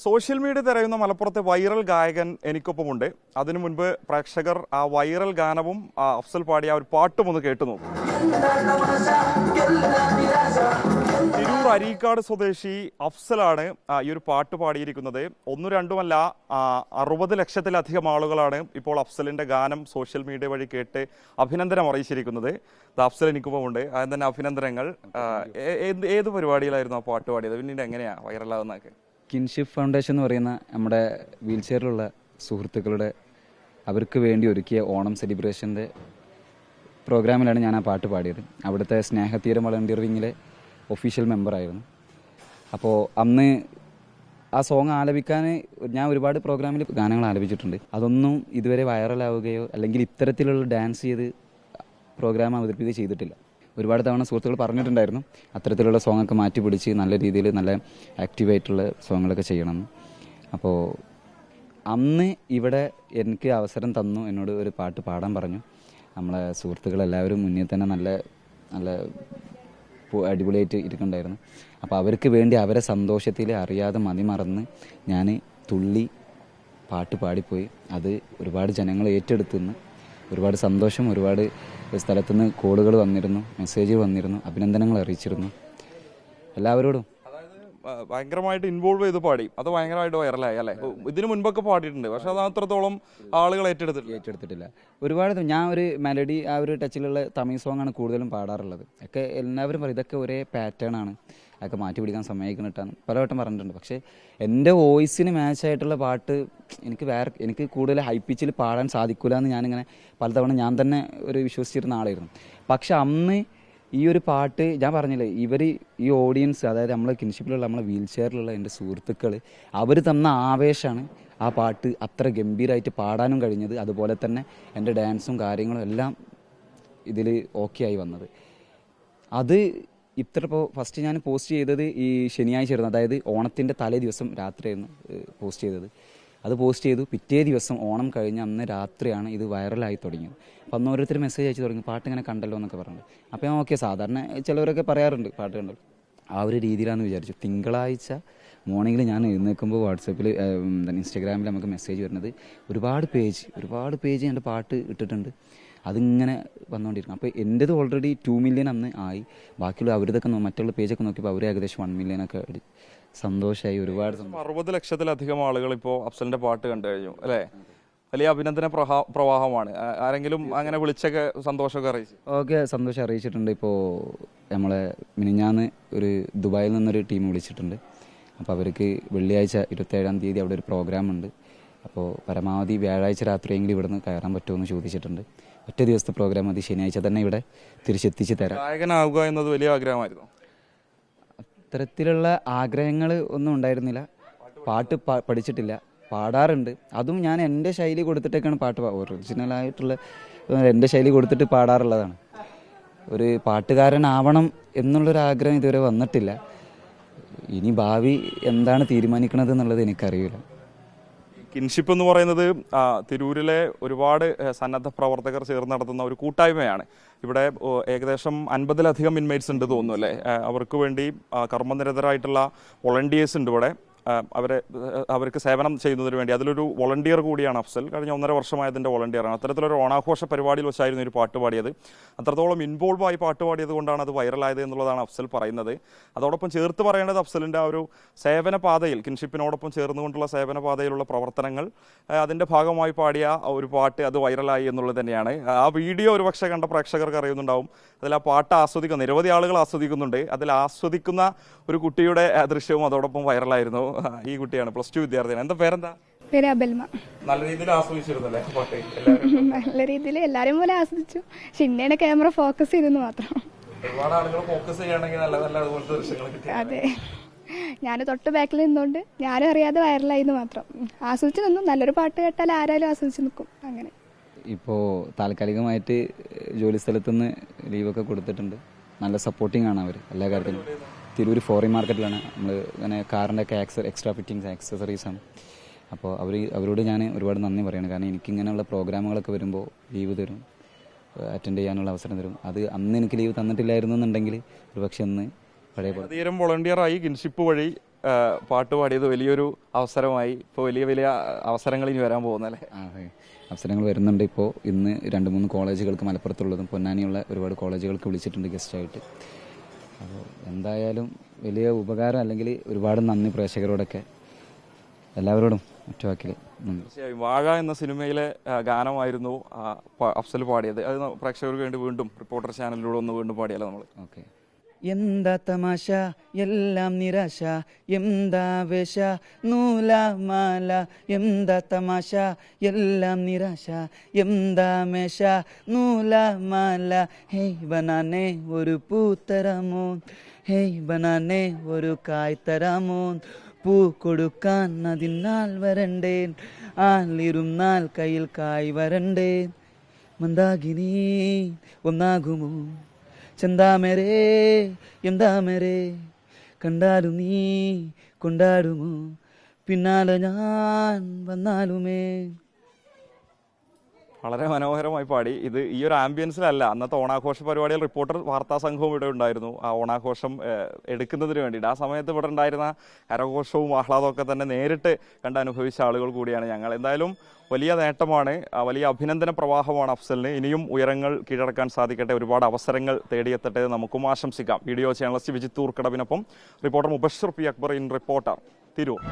Social media തിരയുന്ന മലപ്പുറത്തെ viral ഗായകൻ എനിക്കൊപ്പമുണ്ട്. അതിനു മുൻപ് പ്രേക്ഷകർ ആ വൈറൽ ഗാനവും അഫ്സൽ പാടിയ ഒരു പാട്ടും ഒന്ന് കേട്ടു നോക്കും. തിരൂർ അരീക്കാട് സ്വദേശി അഫ്സലാണ് ഈ ഒരു പാട്ട് പാടിയിരിക്കുന്നത്. ഒന്നും രണ്ടുമല്ല, 60 ലക്ഷത്തിലധികം ആളുകളാണ് ഇപ്പോൾ അഫ്സലിന്റെ ഗാനം സോഷ്യൽ മീഡിയ വഴി കേട്ട് അഭിനന്ദനം അറിയിച്ചിരിക്കുന്നത്. അഫ്സൽ എനിക്കൊപ്പമുണ്ട്. അതിന് തന്നെ അഭിനന്ദനങ്ങൾ. ഏത് പരിപാടിയിലായിരുന്നു ആ പാട്ട് പാടിയത്? പിന്നീട് എങ്ങനെയാ വൈറലാകുന്നതൊക്കെ? കിൻഷിപ്പ് ഫൗണ്ടേഷൻ എന്ന് പറയുന്ന നമ്മുടെ വീൽ ചെയറിലുള്ള സുഹൃത്തുക്കളുടെ അവർക്ക് വേണ്ടി ഒരുക്കിയ ഓണം സെലിബ്രേഷൻ്റെ പ്രോഗ്രാമിലാണ് ഞാൻ ആ പാട്ട് പാടിയത്. അവിടുത്തെ സ്നേഹതീരം വളണ്ടിയർ വിങ്ങിലെ ഒഫീഷ്യൽ മെമ്പറായിരുന്നു. അപ്പോൾ അന്ന് ആ സോങ് ആലപിക്കാൻ ഞാൻ ഒരുപാട് പ്രോഗ്രാമിൽ ഗാനങ്ങൾ ആലപിച്ചിട്ടുണ്ട്. അതൊന്നും ഇതുവരെ വൈറലാവുകയോ അല്ലെങ്കിൽ ഇത്തരത്തിലുള്ള ഡാൻസ് ചെയ്ത് പ്രോഗ്രാം അവതരിപ്പിക്കുകയോ ചെയ്തിട്ടില്ല. ഒരുപാട് തവണ സുഹൃത്തുക്കൾ പറഞ്ഞിട്ടുണ്ടായിരുന്നു അത്തരത്തിലുള്ള സോങ്ങൊക്കെ മാറ്റി പിടിച്ച് നല്ല രീതിയിൽ നല്ല ആക്റ്റീവായിട്ടുള്ള സോങ്ങുകളൊക്കെ ചെയ്യണമെന്ന്. അപ്പോൾ അന്ന് ഇവിടെ എനിക്ക് അവസരം തന്നു, എന്നോട് ഒരു പാട്ട് പാടാൻ പറഞ്ഞു. നമ്മളെ സുഹൃത്തുക്കളെല്ലാവരും മുന്നിൽ തന്നെ നല്ല നല്ല അടിപൊളിയായിട്ട് ഇരിക്കുന്നുണ്ടായിരുന്നു. അപ്പോൾ അവർക്ക് വേണ്ടി അവരെ സന്തോഷത്തിൽ അറിയാതെ മതിമറന്ന് ഞാൻ തുള്ളി പാട്ട് പാടിപ്പോയി. അത് ഒരുപാട് ജനങ്ങൾ ഏറ്റെടുത്തുനിന്ന് ഒരുപാട് സന്തോഷം, ഒരുപാട് സ്ഥലത്തുനിന്ന് കോളുകൾ വന്നിരുന്നു, മെസ്സേജ് വന്നിരുന്നു, അഭിനന്ദനങ്ങൾ അറിയിച്ചിരുന്നു എല്ലാവരോടും. അതായത് ഭയങ്കരമായിട്ട് ഇൻവോൾവ് ചെയ്ത് പാടി, അത് ഭയങ്കരമായിട്ട് വൈറലായി അല്ലേ? ഇതിനു മുൻപൊക്കെ പാടിയിട്ടുണ്ട്, പക്ഷെ അത് അത്രത്തോളം ആളുകൾ ഏറ്റെടുത്തിട്ടില്ല. ഒരുപാട് ഞാൻ ഒരു മെലഡി ആ ഒരു ടച്ചിലുള്ള തമിഴ് സോങ്ങാണ് കൂടുതലും പാടാറുള്ളത്. ഒക്കെ എല്ലാവരും പറയും ഇതൊക്കെ ഒരേ പാറ്റേൺ ആണ്, അതൊക്കെ മാറ്റി പിടിക്കാൻ സമ്മതിക്കണിട്ടാണ് പലവട്ടം പറഞ്ഞിട്ടുണ്ട്. പക്ഷേ എൻ്റെ വോയിസിന് മാച്ചായിട്ടുള്ള പാട്ട് എനിക്ക് കൂടുതൽ ഹൈ പിച്ചിൽ പാടാൻ സാധിക്കില്ല എന്ന് ഞാനിങ്ങനെ പലതവണ ഞാൻ തന്നെ ഒരു വിശ്വസിച്ചിരുന്ന ആളായിരുന്നു. പക്ഷെ അന്ന് ഈ ഒരു പാട്ട് ഞാൻ പറഞ്ഞില്ലേ, ഈ ഓഡിയൻസ്, അതായത് നമ്മളെ കിൻഷിപ്പിലുള്ള നമ്മളെ വീൽ ചെയറിലുള്ള എൻ്റെ സുഹൃത്തുക്കൾ, അവർ തന്ന ആവേശമാണ് ആ പാട്ട് അത്ര ഗംഭീരമായിട്ട് പാടാനും കഴിഞ്ഞത്. അതുപോലെ തന്നെ എൻ്റെ ഡാൻസും കാര്യങ്ങളും എല്ലാം ഇതിൽ ഓക്കെ ആയി വന്നത്. അത് ഇപ്പോൾ ഫസ്റ്റ് ഞാൻ പോസ്റ്റ് ചെയ്തത് ഈ ശനിയാഴ്ച ആയിരുന്നു, അതായത് ഓണത്തിൻ്റെ തലേ ദിവസം രാത്രിയായിരുന്നു പോസ്റ്റ് ചെയ്തത്. അത് പോസ്റ്റ് ചെയ്തു. പിറ്റേ ദിവസം ഓണം കഴിഞ്ഞ് അന്ന് രാത്രിയാണ് ഇത് വൈറലായി തുടങ്ങിയത്. അപ്പം അന്ന് ഓരോരുത്തർ മെസ്സേജ് അയച്ചു തുടങ്ങി, പാട്ട് ഇങ്ങനെ കണ്ടല്ലോ എന്നൊക്കെ പറഞ്ഞിട്ട്. അപ്പോൾ ഞാൻ ഓക്കെ, സാധാരണ ചിലവരൊക്കെ പറയാറുണ്ട് പാട്ട് കണ്ടല്ലോ, ആ ഒരു രീതിയിലാണെന്ന് വിചാരിച്ചു. തിങ്കളാഴ്ച മോർണിംഗിൽ ഞാൻ എഴുന്നേൽക്കുമ്പോൾ വാട്സപ്പിൽ ഇൻസ്റ്റാഗ്രാമിൽ നമുക്ക് മെസ്സേജ് വരുന്നത് ഒരുപാട് പേജ് എൻ്റെ പാട്ട് ഇട്ടിട്ടുണ്ട്, അതിങ്ങനെ വന്നുകൊണ്ടിരിക്കണം. അപ്പോൾ എൻ്റേത് ഓൾറെഡി 2 മില്യൺ അന്ന് ആയി. ബാക്കിയുള്ള അവരിതൊക്കെ മറ്റുള്ള പേജൊക്കെ നോക്കിയപ്പോൾ അവർ ഏകദേശം 1 മില്യനൊക്കെ സന്തോഷമായി. ഒരുപാട് 60 ലക്ഷത്തിലധികം ആളുകൾ ഇപ്പോൾ അഫ്സലിന്റെ പാട്ട് കണ്ടു കഴിഞ്ഞു അല്ലേ? വലിയ അഭിനന്ദന പ്രവാഹമാണ്. ആരെങ്കിലും അങ്ങനെ വിളിച്ചൊക്കെ സന്തോഷമൊക്കെ അറിയിച്ചു? ഓക്കെ, സന്തോഷം അറിയിച്ചിട്ടുണ്ട്. ഇപ്പോൾ നമ്മളെ മിനിഞ്ഞാന്ന് ഒരു ദുബായിൽ നിന്നൊരു ടീം വിളിച്ചിട്ടുണ്ട്. അപ്പോൾ അവർക്ക് വെള്ളിയാഴ്ച 27-ാം തീയതി അവിടെ ഒരു പ്രോഗ്രാം ഉണ്ട്. അപ്പോൾ പരമാവധി വ്യാഴാഴ്ച രാത്രിയെങ്കിലും ഇവിടുന്ന് കയറാൻ പറ്റുമെന്ന് ചോദിച്ചിട്ടുണ്ട്. ഒറ്റ ദിവസത്തെ പ്രോഗ്രാം മതി, ശനിയാഴ്ച തന്നെ ഇവിടെ തിരിച്ചെത്തിച്ച് തരാം. ഗായകനാവുക എന്നത് വലിയ ആഗ്രഹമായിരുന്നു? അത്തരത്തിലുള്ള ആഗ്രഹങ്ങൾ ഒന്നും ഉണ്ടായിരുന്നില്ല. പാട്ട് പഠിച്ചിട്ടില്ല, പാടാറുണ്ട്. അതും ഞാൻ എൻ്റെ ശൈലി കൊടുത്തിട്ടൊക്കെയാണ് പാട്ട് ഒറിജിനലായിട്ടുള്ള എൻ്റെ ശൈലി കൊടുത്തിട്ട് പാടാറുള്ളതാണ്. ഒരു പാട്ടുകാരനാവണം എന്നുള്ളൊരാഗ്രഹം ഇതുവരെ വന്നിട്ടില്ല. ഇനി ഭാവി എന്താണ് തീരുമാനിക്കണത് എന്നുള്ളത് എനിക്കറിയില്ല. കിൻഷിപ്പ് എന്ന് പറയുന്നത് തിരൂരിലെ ഒരുപാട് സന്നദ്ധ പ്രവർത്തകർ ചേർന്ന് നടത്തുന്ന ഒരു കൂട്ടായ്മയാണ്. ഇവിടെ ഏകദേശം 50-ലധികം ഇൻമേറ്റ്സ് ഉണ്ട് തോന്നുന്നു അല്ലേ? അവർക്ക് വേണ്ടി കർമ്മനിരതരായിട്ടുള്ള വോളണ്ടിയേഴ്സ് ഉണ്ട് ഇവിടെ. അവർക്ക് സേവനം ചെയ്യുന്നതിന് വേണ്ടി അതിലൊരു വോളണ്ടിയർ കൂടിയാണ് അഫ്സൽ. കഴിഞ്ഞ 1.5 വർഷമായതിൻ്റെ വോളണ്ടിയറാണ്. അത്തരത്തിലൊരു ഓണാഘോഷ പരിപാടിയിൽ വെച്ചായിരുന്നു ഒരു പാട്ട് പാടിയത്. അത്രത്തോളം ഇൻവോൾവ് ആയി പാട്ട് പാടിയത് കൊണ്ടാണ് അത് വൈറലായത് എന്നുള്ളതാണ് അഫ്സൽ പറയുന്നത്. അതോടൊപ്പം ചേർത്ത് പറയേണ്ടത് അഫ്സലിൻ്റെ ആ ഒരു സേവന പാതയിൽ, കിൻഷിപ്പിനോടൊപ്പം ചേർന്നുകൊണ്ടുള്ള സേവന പാതയിലുള്ള പ്രവർത്തനങ്ങൾ, അതിൻ്റെ ഭാഗമായി പാടിയ ഒരു പാട്ട് അത് വൈറലായി എന്നുള്ളത് തന്നെയാണ്. ആ വീഡിയോ ഒരുപക്ഷെ കണ്ട പ്രേക്ഷകർക്ക് അറിയുന്നുണ്ടാവും. അതിൽ ആ പാട്ട് ആസ്വദിക്കുന്ന നിരവധി ആളുകൾ ആസ്വദിക്കുന്നുണ്ട്. അതിൽ ആസ്വദിക്കുന്ന ഒരു കുട്ടിയുടെ ദൃശ്യവും അതോടൊപ്പം വൈറലായിരുന്നു. ഈ കുട്ടിയാണ്, +2 വിദ്യാർത്ഥിയാണ്. എന്താ പേരെന്താ? പേര് അബൽമ. നല്ല രീതിയിൽ ആസ്വദിച്ചിരുന്നല്ലേ പാട്ട്? നല്ല രീതിയിൽ എല്ലാരും പോലെ ആസ്വദിച്ചു. ചിന്നയുടെ ക്യാമറ ഫോക്കസ് ചെയ്തെന്ന് മാത്രം. ഒരുപാട് ആളുകൾ ഫോക്കസ് ചെയ്യണമെങ്കിൽ നല്ല നല്ല അതുപോലത്തെ ദൃശ്യങ്ങൾ കിട്ടി. അതെ, ഞാൻ തൊട്ട് ബാക്കിൽ നിന്നുകൊണ്ട് ഞാനും അറിയാതെ വൈറലായിന്ന് മാത്രം. ആസ്വദിച്ച് നിന്നു. നല്ലൊരു പാട്ട് കേട്ടാൽ ആരായാലും ആസ്വദിച്ച് നിൽക്കും. അങ്ങനെ ഇപ്പോൾ താൽക്കാലികമായിട്ട് ജോലി സ്ഥലത്തുനിന്ന് ലീവൊക്കെ കൊടുത്തിട്ടുണ്ട്. നല്ല സപ്പോർട്ടിംഗ് ആണ് അവർ എല്ലാ കാര്യത്തിലും. തിരൂർ ഫോറിൻ മാർക്കറ്റിലാണ് നമ്മൾ ഇങ്ങനെ കാറിൻ്റെ ഒക്കെ എക്സ്ട്രാ ഫിറ്റിങ്സ് ആക്സസറീസാണ്. അപ്പോൾ അവരോട് ഞാൻ ഒരുപാട് നന്ദി പറയുകയാണ്. കാരണം എനിക്കിങ്ങനെയുള്ള പ്രോഗ്രാമുകളൊക്കെ വരുമ്പോൾ ലീവ് തരും, അറ്റൻഡ് ചെയ്യാനുള്ള അവസരം തരും. അത് അന്ന് എനിക്ക് ലീവ് തന്നിട്ടില്ലായിരുന്നു എന്നുണ്ടെങ്കിൽ ഒരു പക്ഷെ അന്ന് പഴയ വോളണ്ടിയറായി കിൻഷിപ്പ് വഴി പാട്ട് പാടിയത് വലിയൊരു അവസരമായി. ഇപ്പോൾ വലിയ വലിയ അവസരങ്ങൾ ഇനി വരാൻ പോകുന്നല്ലേ? അതെ, അവസരങ്ങൾ വരുന്നുണ്ട്. ഇപ്പോൾ ഇന്ന് 2-3 കോളേജുകൾക്ക്, മലപ്പുറത്തുള്ളതും പൊന്നാനിയുള്ള ഒരുപാട് കോളേജുകൾക്ക് വിളിച്ചിട്ടുണ്ട് ഗസ്റ്റായിട്ട്. അപ്പോൾ എന്തായാലും വലിയ ഉപകാരം, അല്ലെങ്കിൽ ഒരുപാട് നന്ദി പ്രേക്ഷകരോടൊക്കെ, എല്ലാവരോടും ഒറ്റവാക്കിൽ നന്ദി. തീർച്ചയായും വാഴ എന്ന സിനിമയിലെ ഗാനമായിരുന്നു അഫ്സൽ പാടിയത്. അത് പ്രേക്ഷകർക്ക് വേണ്ടി വീണ്ടും റിപ്പോർട്ടർ ചാനലിലൂടെ ഒന്ന് വീണ്ടും പാടിയാലോ നമ്മൾ? ഓക്കെ. എന്താ തമാശ, എല്ലാം നിരാശ, എന്താ വേഷ, നൂലാമാല, എന്താ തമാശ, എല്ലാം നിരാശ, എന്താ മേശ, നൂലാമാല, ഹേയ് ബനാനെ ഒരു പൂ തരാമോ, ഹേയ് ബനാനെ ഒരു കായ് തരാമോ, പൂ കൊടുക്കാൻ അതിനാൽ വരണ്ടേൻ, ആളിരുന്നാൽ കയ്യിൽ കായ് വരണ്ടേൻ, മന്ദാകിനി ഒന്നാകുമോ, ചെന്താമരേ എന്താമരേ, കണ്ടാലും നീ കൊണ്ടാടുമോ, പിന്നാലെ ഞാൻ വന്നാലുമേ. വളരെ മനോഹരമായി പാടി. ഇത് ഈ ഒരു ആംബിയൻസിലല്ല, അന്നത്തെ ഓണാഘോഷ പരിപാടിയിൽ റിപ്പോർട്ടർ വാർത്താ സംഘവും ഇവിടെ ഉണ്ടായിരുന്നു. ആ ഓണാഘോഷം എടുക്കുന്നതിന് വേണ്ടിയിട്ട് ആ സമയത്ത് ഇവിടെ ഉണ്ടായിരുന്ന കരഘോഷവും ആഹ്ലാദവും ഒക്കെ തന്നെ നേരിട്ട് കണ്ടനുഭവിച്ച ആളുകൾ കൂടിയാണ് ഞങ്ങൾ. എന്തായാലും വലിയ നേട്ടമാണ്, വലിയ അഭിനന്ദന പ്രവാഹമാണ് അഫ്സലിന്. ഇനിയും ഉയരങ്ങൾ കീഴടക്കാൻ സാധിക്കട്ടെ, ഒരുപാട് അവസരങ്ങൾ തേടിയെത്തട്ടെ നമുക്കും ആശംസിക്കാം. വീഡിയോ ജേർണലിസ്റ്റ് വിജിത്ത് ഊർക്കടവിനൊപ്പം reporter Mubashir P Akbar in reporter, Tirur.